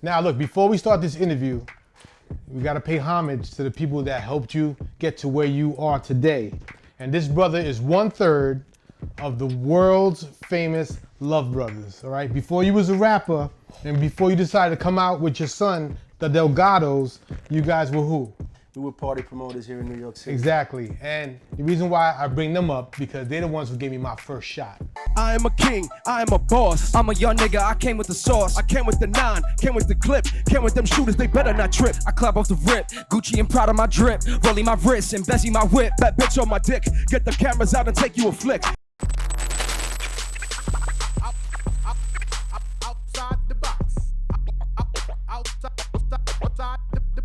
Now look, before we start this interview, we gotta pay homage to the people that helped you get to where you are today. And this brother is 1/3 of the world's famous Love Brothers, all right? Before you was a rapper and before you decided to come out with your son, the Delgados, you guys were who? We were party promoters here in New York City. Exactly, and the reason why I bring them up, because they're the ones who gave me my first shot. I am a king, I am a boss. I'm a young nigga, I came with the sauce. I came with the 9, came with the clip, came with them shooters, they better not trip. I clap off the rip, Gucci and proud of my drip. Rolling my wrist and Bessie my whip. That bitch on my dick, get the cameras out and take you a flick. Outside the box. Outside the box.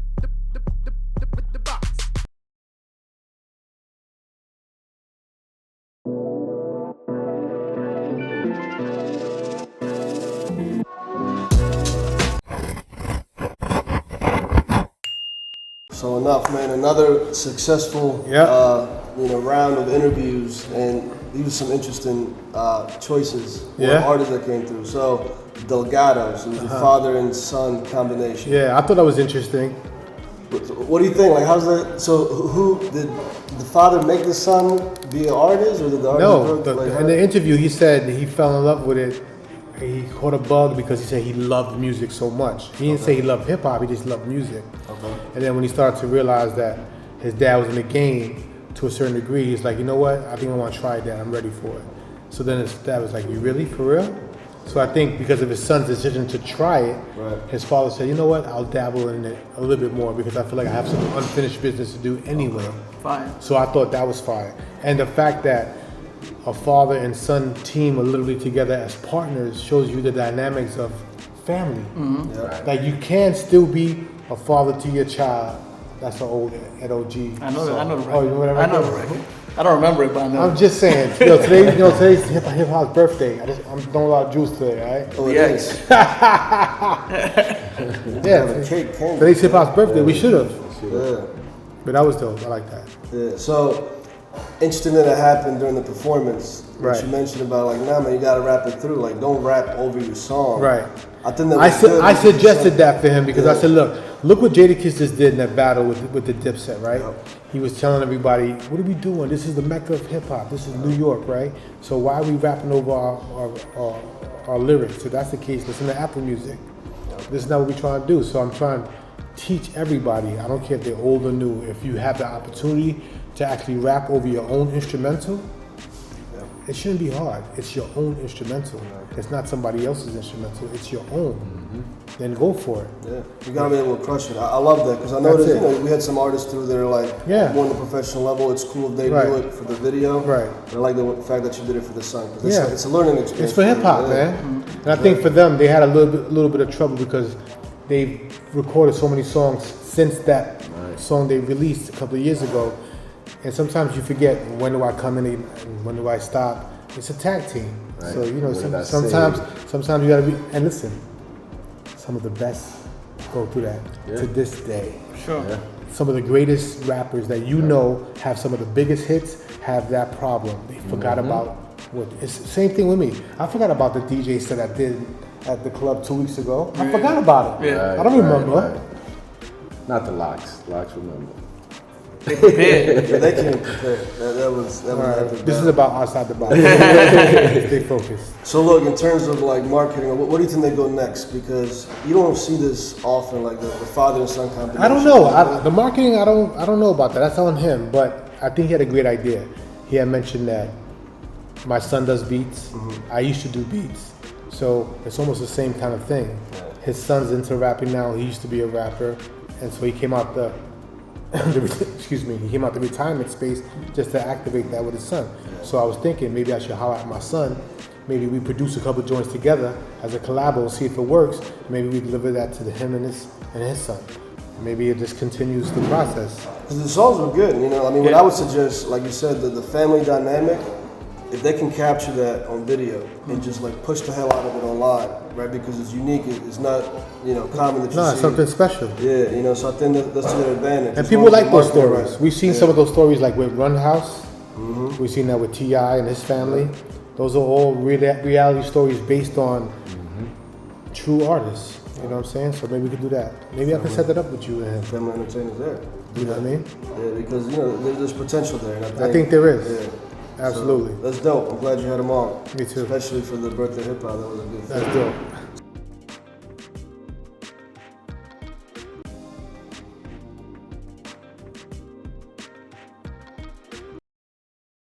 So Enuff, man, another successful round of interviews, and these were some interesting choices or artists that came through. So Delgados, it was a father and son combination. Yeah, I thought that was interesting. What do you think? Like, how's that? So, who did the father make the son be an artist, or did the artist? No, in the interview he said he fell in love with it. He caught a bug because he said he loved music so much. He didn't say he loved hip hop. He just loved music. Okay. And then when he started to realize that his dad was in the game to a certain degree, he's like, you know what? I think I want to try that. I'm ready for it. So then his dad was like, you really, for real? So I think because of his son's decision to try it, his father said, you know what, I'll dabble in it a little bit more because I feel like I have some unfinished business to do anyway. Fine. So I thought that was fire. And the fact that a father and son team are literally together as partners shows you the dynamics of family. Mm-hmm. Yeah. Like you can still be a father to your child. That's an old NOG. I know the record. Oh, you know what I know the record. I don't remember it, but I know. I'm just saying, today's hip hop's birthday. I'm throwing a lot of juice today, all right? Oh, it is. Yeah, today's hip hop's birthday. We should have. Yeah. But that was dope. I like that. Yeah. So interesting that it happened during the performance. Right. You mentioned about like, nah, man, you gotta rap it through. Like, don't rap over your song. Right. I think that was good. I suggested that for him because I said, look what Jadakiss just did in that battle with the Dipset, right? Yep. He was telling everybody, what are we doing? This is the mecca of hip hop. This is New York, right? So why are we rapping over our lyrics? If that's the case, listen to Apple Music. This is not what we're trying to do. So I'm trying to teach everybody, I don't care if they're old or new, if you have the opportunity to actually rap over your own instrumental, it shouldn't be hard. It's your own instrumental. It's not somebody else's instrumental. It's your own. Then go for it. Yeah, you gotta be able to crush it. I love that because I noticed, we had some artists through that are like more on the professional level. It's cool if they do it for the video. Right. But I like the fact that you did it for the son. It's a learning experience. It's for hip hop, man. And I think for them, they had a little bit of trouble because they recorded so many songs since that song they released a couple of years ago. And sometimes you forget, when do I come in and when do I stop? It's a tag team. Right. So, sometimes you gotta be, and listen, some of the best go through that to this day. Sure. Yeah. Some of the greatest rappers that you know have some of the biggest hits have that problem. They forgot about it's the same thing with me. I forgot about the DJ set I did at the club 2 weeks ago. I forgot about it. Yeah. I don't remember. Right. Not the Locks. Locks remember. They came prepared. That was This is about outside the box. Stay focused. So look, in terms of like marketing, what do you think they go next? Because you don't see this often, like the father and son combination. I don't know. The marketing, I don't know about that. That's on him. But I think he had a great idea. He had mentioned that my son does beats. I used to do beats. So it's almost the same kind of thing. His son's into rapping now. He used to be a rapper. And so he came out he came out the retirement space just to activate that with his son. So I was thinking maybe I should holler at my son. Maybe we produce a couple joints together as a collabo and see if it works. Maybe we deliver that to him and his son. Maybe it just continues the process. Because the songs were good, what I would suggest, like you said, the family dynamic, if they can capture that on video and just like push the hell out of it online, right? Because it's unique, it's not, common that you see. No, it's something special. Yeah, so I think that's to their advantage. And people like those stories. Right. We've seen some of those stories like with Run House. We've seen that with T.I. and his family. Those are all reality stories based on true artists. You know what I'm saying? So maybe we could do that. Maybe I can set that up with you and him. Family entertainers there. You know what I mean? Yeah, because there's potential there. And I think there is. Yeah. Absolutely. So, that's dope. I'm glad you had them on. Me too. Especially for the birthday hip hop. That was a good thing. That's dope.